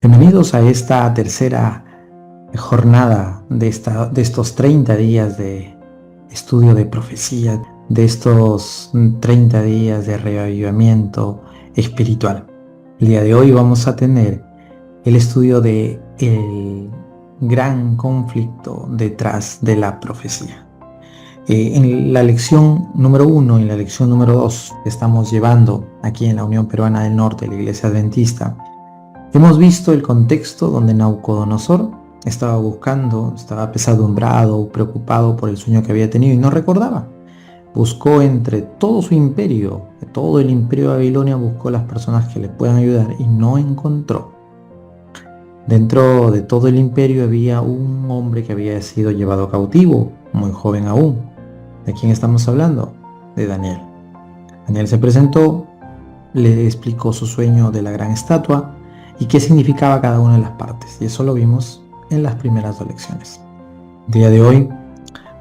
Bienvenidos a esta tercera jornada de estos 30 días de estudio de profecía, de estos 30 días de reavivamiento espiritual. El día de hoy vamos a tener el estudio de el gran conflicto detrás de la profecía. En la lección número 1 y la lección número 2 que estamos llevando aquí en la Unión Peruana del Norte, la Iglesia Adventista, hemos visto el contexto donde Nabucodonosor estaba apesadumbrado, preocupado por el sueño que había tenido y no recordaba. Buscó entre todo su imperio, todo el imperio de Babilonia, buscó las personas que le puedan ayudar y no encontró. Dentro de todo el imperio había un hombre que había sido llevado cautivo, muy joven aún. ¿De quién estamos hablando? De Daniel. Daniel se presentó, le explicó su sueño de la gran estatua y qué significaba cada una de las partes, y eso lo vimos en las primeras dos lecciones. El día de hoy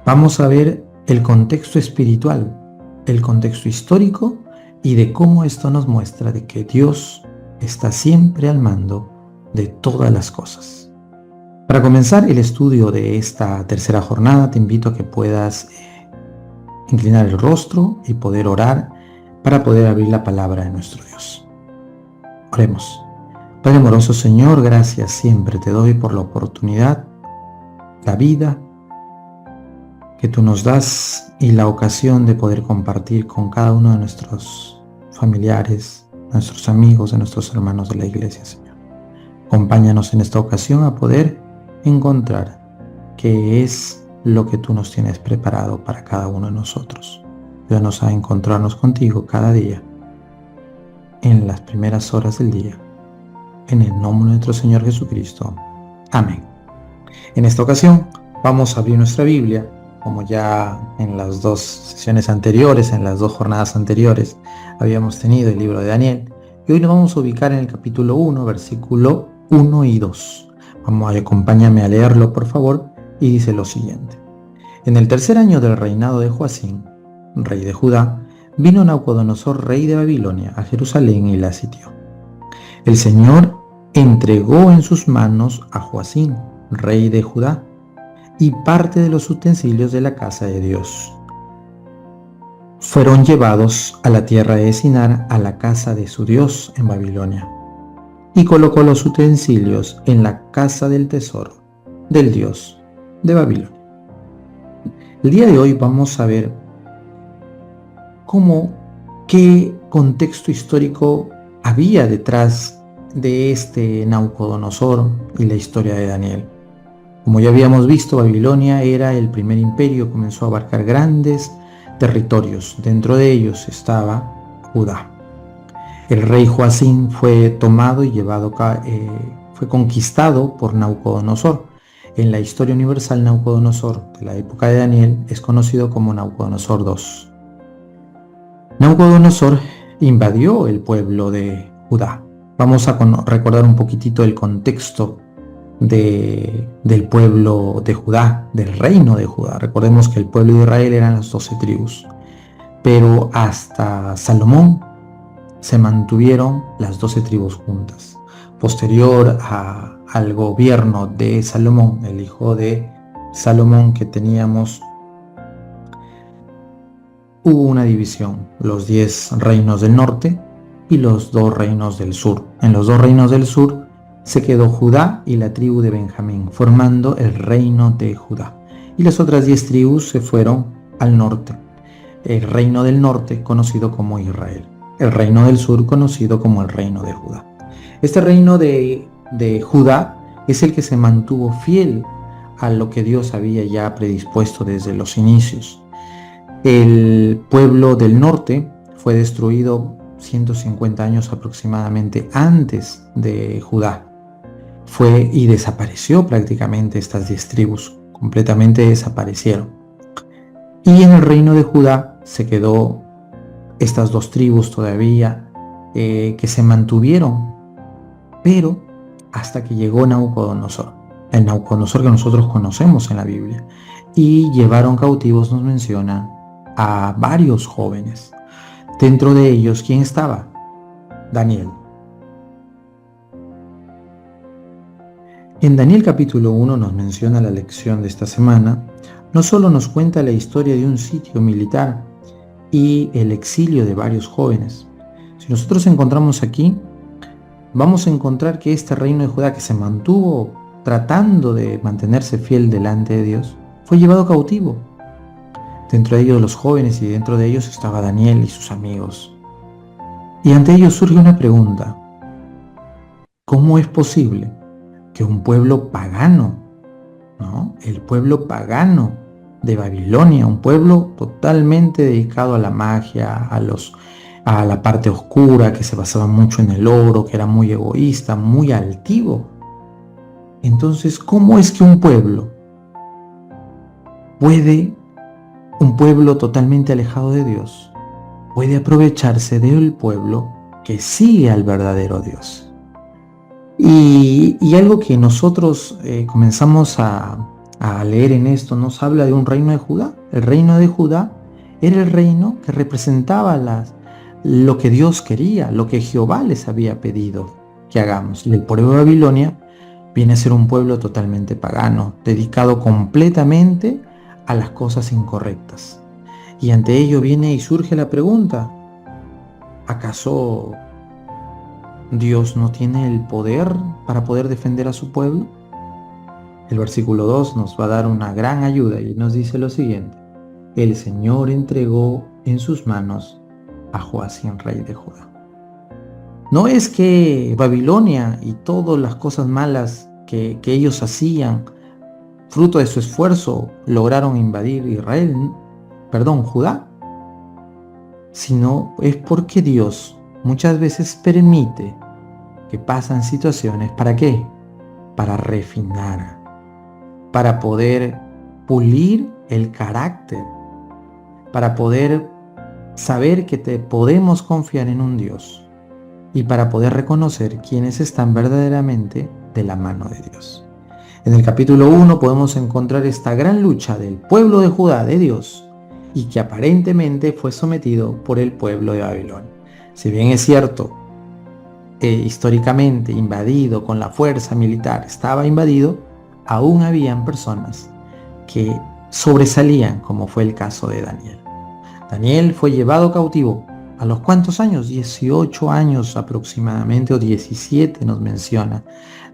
vamos a ver el contexto espiritual, el contexto histórico y de cómo esto nos muestra de que Dios está siempre al mando de todas las cosas. Para comenzar el estudio de esta tercera jornada, te invito a que puedas inclinar el rostro y poder orar para poder abrir la palabra de nuestro Dios. Oremos. Padre amoroso Señor, gracias siempre te doy por la oportunidad, la vida que tú nos das y la ocasión de poder compartir con cada uno de nuestros familiares, nuestros amigos, de nuestros hermanos de la iglesia, Señor. Acompáñanos en esta ocasión a poder encontrar qué es lo que tú nos tienes preparado para cada uno de nosotros. Ayúdanos a encontrarnos contigo cada día, en las primeras horas del día. En el nombre de nuestro Señor Jesucristo. Amén. En esta ocasión vamos a abrir nuestra Biblia, como ya en las dos sesiones anteriores, en las dos jornadas anteriores, habíamos tenido el libro de Daniel, y hoy nos vamos a ubicar en el capítulo 1, versículo 1 y 2. Acompáñame a leerlo, por favor, y dice lo siguiente. En el tercer año del reinado de Joacim, rey de Judá, vino Nabucodonosor, rey de Babilonia, a Jerusalén y la sitió. El Señor entregó en sus manos a Joacim, rey de Judá, y parte de los utensilios de la casa de Dios. Fueron llevados a la tierra de Sinar, a la casa de su Dios en Babilonia, y colocó los utensilios en la casa del tesoro del Dios de Babilonia. El día de hoy vamos a ver qué contexto histórico había detrás de este Nabucodonosor y la historia de Daniel. Como ya habíamos visto, Babilonia era el primer imperio, comenzó a abarcar grandes territorios. Dentro de ellos estaba Judá. El rey Joacim fue tomado y fue conquistado por Nabucodonosor. En la historia universal, Nabucodonosor de la época de Daniel es conocido como Nabucodonosor II. Nabucodonosor invadió el pueblo de Judá. Vamos a recordar un poquitito el contexto del pueblo de Judá, del reino de Judá. Recordemos que el pueblo de Israel eran las 12 tribus, pero hasta Salomón se mantuvieron las 12 tribus juntas. Posterior al gobierno de Salomón, el hijo de Salomón que teníamos, hubo una división, los 10 reinos del norte y los 2 reinos del sur. En los 2 reinos del sur se quedó Judá y la tribu de Benjamín, formando el reino de Judá. Y las otras 10 tribus se fueron al norte. El reino del norte, conocido como Israel. El reino del sur, conocido como el reino de Judá. Este reino de Judá es el que se mantuvo fiel a lo que Dios había ya predispuesto desde los inicios. El pueblo del norte fue destruido 150 años aproximadamente antes de Judá. Y desapareció prácticamente estas 10 tribus, completamente desaparecieron. Y en el reino de Judá se quedó estas 2 tribus todavía que se mantuvieron, pero hasta que llegó Nabucodonosor, el Nabucodonosor que nosotros conocemos en la Biblia, y llevaron cautivos, nos menciona, a varios jóvenes. Dentro de ellos, ¿quién estaba? Daniel. En Daniel capítulo 1 nos menciona la lección de esta semana. No solo nos cuenta la historia de un sitio militar y el exilio de varios jóvenes. Si nosotros encontramos aquí, vamos a encontrar que este reino de Judá, que se mantuvo tratando de mantenerse fiel delante de Dios, fue llevado cautivo. Dentro de ellos los jóvenes, y dentro de ellos estaba Daniel y sus amigos. Y ante ellos surge una pregunta: ¿cómo es posible que un pueblo pagano, ¿no? El pueblo pagano de Babilonia, un pueblo totalmente dedicado a la magia, a la parte oscura, que se basaba mucho en el oro, que era muy egoísta, muy altivo? Entonces, ¿cómo es que un pueblo totalmente alejado de Dios, puede aprovecharse del pueblo que sigue al verdadero Dios? Y algo que nosotros comenzamos a leer en esto, nos habla de un reino de Judá. El reino de Judá era el reino que representaba lo que Dios quería, lo que Jehová les había pedido que hagamos. Y el pueblo de Babilonia viene a ser un pueblo totalmente pagano, dedicado completamente a las cosas incorrectas. Y ante ello viene y surge la pregunta: ¿acaso Dios no tiene el poder para poder defender a su pueblo? El versículo 2 nos va a dar una gran ayuda y nos dice lo siguiente: el Señor entregó en sus manos a Joacim, rey de Judá. No es que Babilonia y todas las cosas malas que ellos hacían, fruto de su esfuerzo, lograron invadir Judá, sino es porque Dios muchas veces permite que pasan situaciones. ¿Para qué? Para refinar, para poder pulir el carácter, para poder saber que podemos confiar en un Dios y para poder reconocer quiénes están verdaderamente de la mano de Dios. En el capítulo 1 podemos encontrar esta gran lucha del pueblo de Judá de Dios, y que aparentemente fue sometido por el pueblo de Babilonia. Si bien es cierto, históricamente invadido con la fuerza militar, estaba invadido, aún habían personas que sobresalían, como fue el caso de Daniel. Daniel fue llevado cautivo. ¿A los cuántos años? 18 años aproximadamente, o 17 nos menciona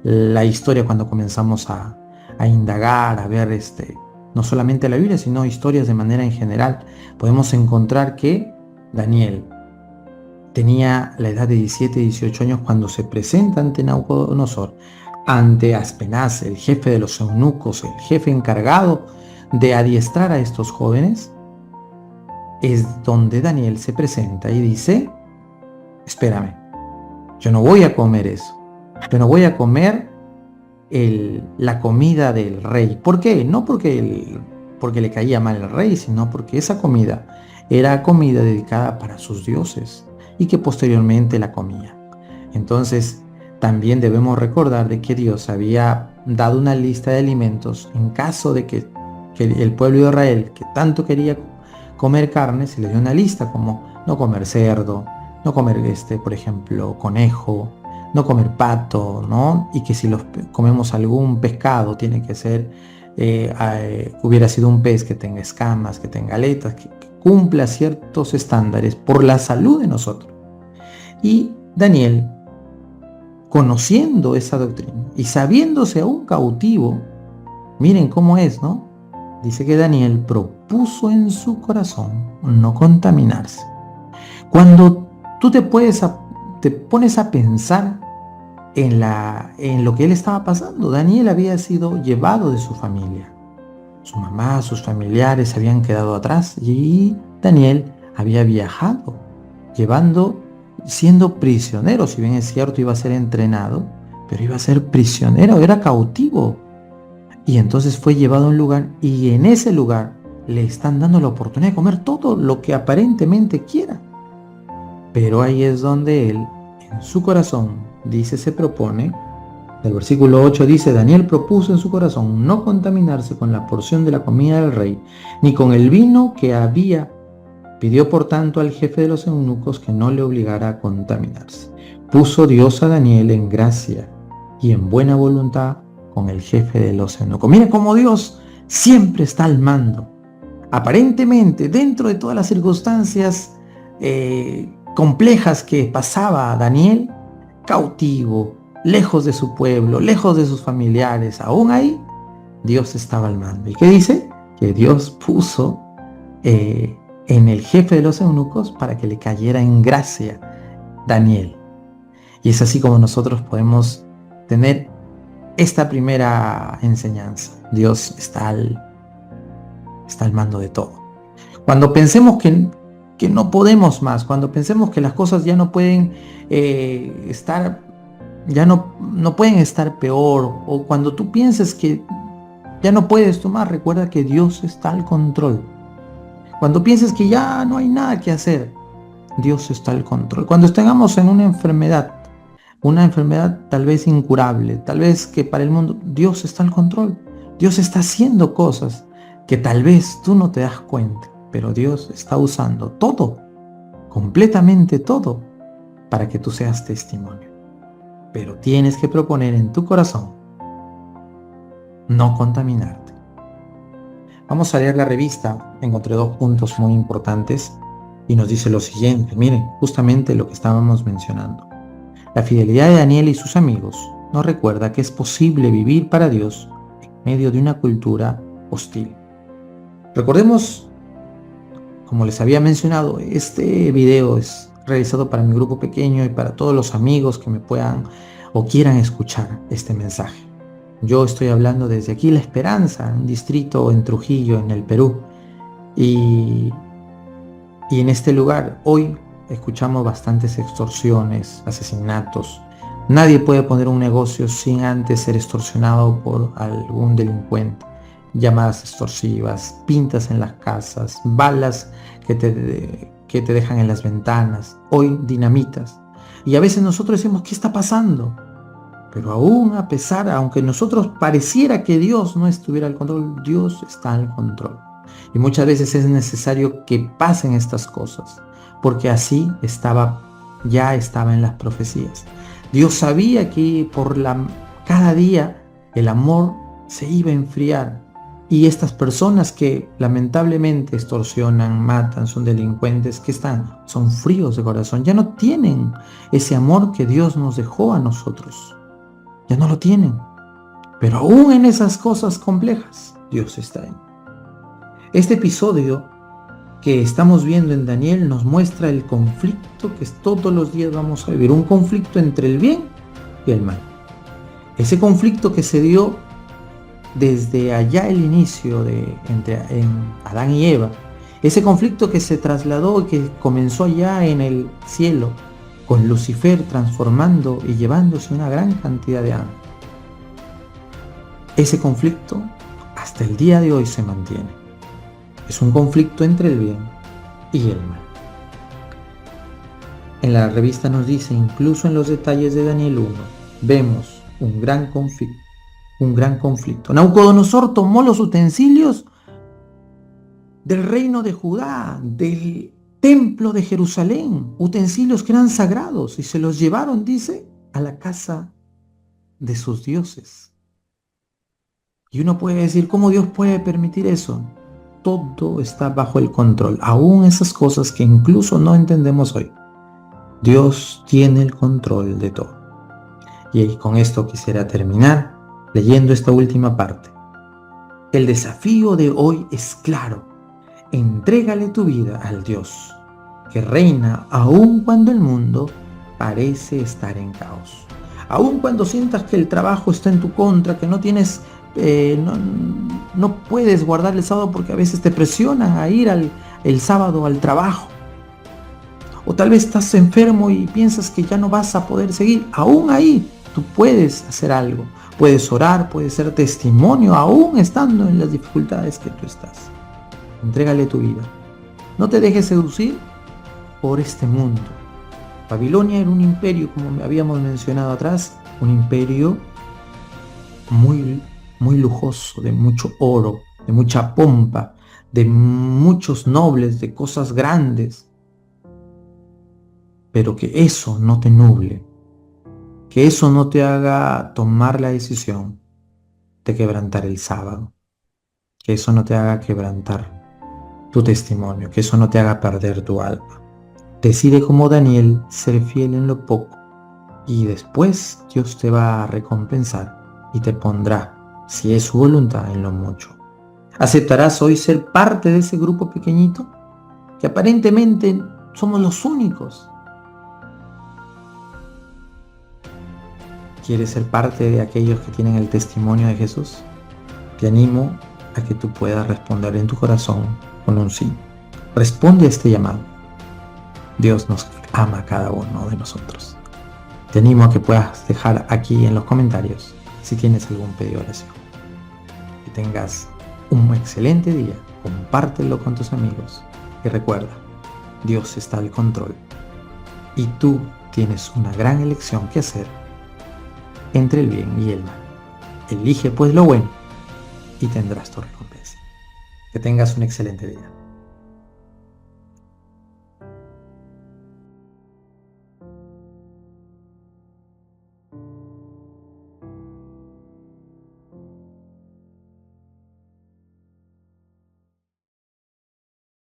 la historia cuando comenzamos a indagar, a ver no solamente la Biblia, sino historias de manera en general. Podemos encontrar que Daniel tenía la edad de 17, 18 años cuando se presenta ante Nabucodonosor, ante Aspenaz, el jefe de los eunucos, el jefe encargado de adiestrar a estos jóvenes. Es donde Daniel se presenta y dice: espérame, yo no voy a comer eso, yo no voy a comer la comida del rey. ¿Por qué? No porque le caía mal el rey, sino porque esa comida era comida dedicada para sus dioses y que posteriormente la comía. Entonces también debemos recordar de que Dios había dado una lista de alimentos en caso de que el pueblo de Israel, que tanto quería comer carne, se le dio una lista, como no comer cerdo, no comer por ejemplo, conejo, no comer pato, ¿no? Y que si comemos algún pescado, tiene que ser, hubiera sido un pez que tenga escamas, que tenga aletas, que cumpla ciertos estándares por la salud de nosotros. Y Daniel, conociendo esa doctrina y sabiéndose aún cautivo, miren cómo es, ¿no? Dice que Daniel propuso en su corazón no contaminarse. Cuando tú te pones a pensar en lo que él estaba pasando, Daniel había sido llevado de su familia. Su mamá, sus familiares se habían quedado atrás y Daniel había viajado, siendo prisionero. Si bien es cierto, iba a ser entrenado, pero iba a ser prisionero, era cautivo. Y entonces fue llevado a un lugar, y en ese lugar le están dando la oportunidad de comer todo lo que aparentemente quiera. Pero ahí es donde él, en su corazón, se propone. El versículo 8 dice: Daniel propuso en su corazón no contaminarse con la porción de la comida del rey, ni con el vino que había. Pidió por tanto al jefe de los eunucos que no le obligara a contaminarse. Puso Dios a Daniel en gracia y en buena voluntad con el jefe de los eunucos. Mira cómo Dios siempre está al mando. Aparentemente, dentro de todas las circunstancias complejas que pasaba Daniel, cautivo, lejos de su pueblo, lejos de sus familiares, aún ahí, Dios estaba al mando. ¿Y qué dice? Que Dios puso en el jefe de los eunucos para que le cayera en gracia Daniel. Y es así como nosotros podemos tener esta primera enseñanza. Dios está al mando de todo. Cuando pensemos que no podemos más, cuando pensemos que las cosas ya no pueden no pueden estar peor, o cuando tú pienses que ya no puedes tomar, recuerda que Dios está al control. Cuando pienses que ya no hay nada que hacer, Dios está al control. Cuando estemos en una enfermedad tal vez incurable, tal vez que para el mundo, Dios está al control. Dios está haciendo cosas que tal vez tú no te das cuenta, pero Dios está usando todo, completamente todo, para que tú seas testimonio. Pero tienes que proponer en tu corazón no contaminarte. Vamos a leer la revista. Encontré 2 puntos muy importantes y nos dice lo siguiente. Miren, justamente lo que estábamos mencionando. La fidelidad de Daniel y sus amigos nos recuerda que es posible vivir para Dios en medio de una cultura hostil. Recordemos, como les había mencionado, este video es realizado para mi grupo pequeño y para todos los amigos que me puedan o quieran escuchar este mensaje. Yo estoy hablando desde aquí La Esperanza, un distrito en Trujillo, en el Perú. Y en este lugar hoy escuchamos bastantes extorsiones, asesinatos. Nadie puede poner un negocio sin antes ser extorsionado por algún delincuente. Llamadas extorsivas, pintas en las casas, balas que te dejan en las ventanas, hoy dinamitas. Y a veces nosotros decimos, ¿qué está pasando? Pero aún a pesar, aunque nosotros pareciera que Dios no estuviera al control, Dios está al control. Y muchas veces es necesario que pasen estas cosas, porque así ya estaba en las profecías. Dios sabía que cada día el amor se iba a enfriar. Y estas personas que lamentablemente extorsionan, matan, son delincuentes, son fríos de corazón, ya no tienen ese amor que Dios nos dejó a nosotros. Ya no lo tienen. Pero aún en esas cosas complejas, Dios está ahí. Este episodio que estamos viendo en Daniel nos muestra el conflicto que todos los días vamos a vivir. Un conflicto entre el bien y el mal. Ese conflicto que se dio desde allá el inicio en Adán y Eva. Ese conflicto que se trasladó y que comenzó allá en el cielo, con Lucifer transformando y llevándose una gran cantidad de ángeles. Ese conflicto hasta el día de hoy se mantiene. Es un conflicto entre el bien y el mal. En la revista nos dice, incluso en los detalles de Daniel 1, vemos un gran conflicto. Nabucodonosor tomó los utensilios del reino de Judá, del templo de Jerusalén, utensilios que eran sagrados, y se los llevaron, dice, a la casa de sus dioses. Y uno puede decir, ¿cómo Dios puede permitir eso? Todo está bajo el control, aún esas cosas que incluso no entendemos hoy. Dios tiene el control de todo. Y con esto quisiera terminar leyendo esta última parte. El desafío de hoy es claro. Entrégale tu vida al Dios que reina aun cuando el mundo parece estar en caos. Aun cuando sientas que el trabajo está en tu contra, que no tienes, no puedes guardar el sábado porque a veces te presionan a ir el sábado al trabajo. O tal vez estás enfermo y piensas que ya no vas a poder seguir. Aún ahí tú puedes hacer algo. Puedes orar, puedes ser testimonio, aún estando en las dificultades que tú estás. Entrégale tu vida. No te dejes seducir por este mundo. Babilonia era un imperio, como habíamos mencionado atrás, un imperio muy, muy lujoso, de mucho oro, de mucha pompa, de muchos nobles, de cosas grandes. Pero que eso no te nuble, que eso no te haga tomar la decisión de quebrantar el sábado. Que eso no te haga quebrantar tu testimonio, que eso no te haga perder tu alma. Decide como Daniel ser fiel en lo poco y después Dios te va a recompensar y te pondrá, si es su voluntad, en lo mucho. ¿Aceptarás hoy ser parte de ese grupo pequeñito? Que aparentemente somos los únicos. ¿Quieres ser parte de aquellos que tienen el testimonio de Jesús? Te animo a que tú puedas responder en tu corazón con un sí. Responde a este llamado. Dios nos ama a cada uno de nosotros. Te animo a que puedas dejar aquí en los comentarios si tienes algún pedido de oración. Que tengas un excelente día, compártelo con tus amigos y recuerda, Dios está al control y tú tienes una gran elección que hacer entre el bien y el mal. Elige pues lo bueno y tendrás tu recompensa. Que tengas un excelente día.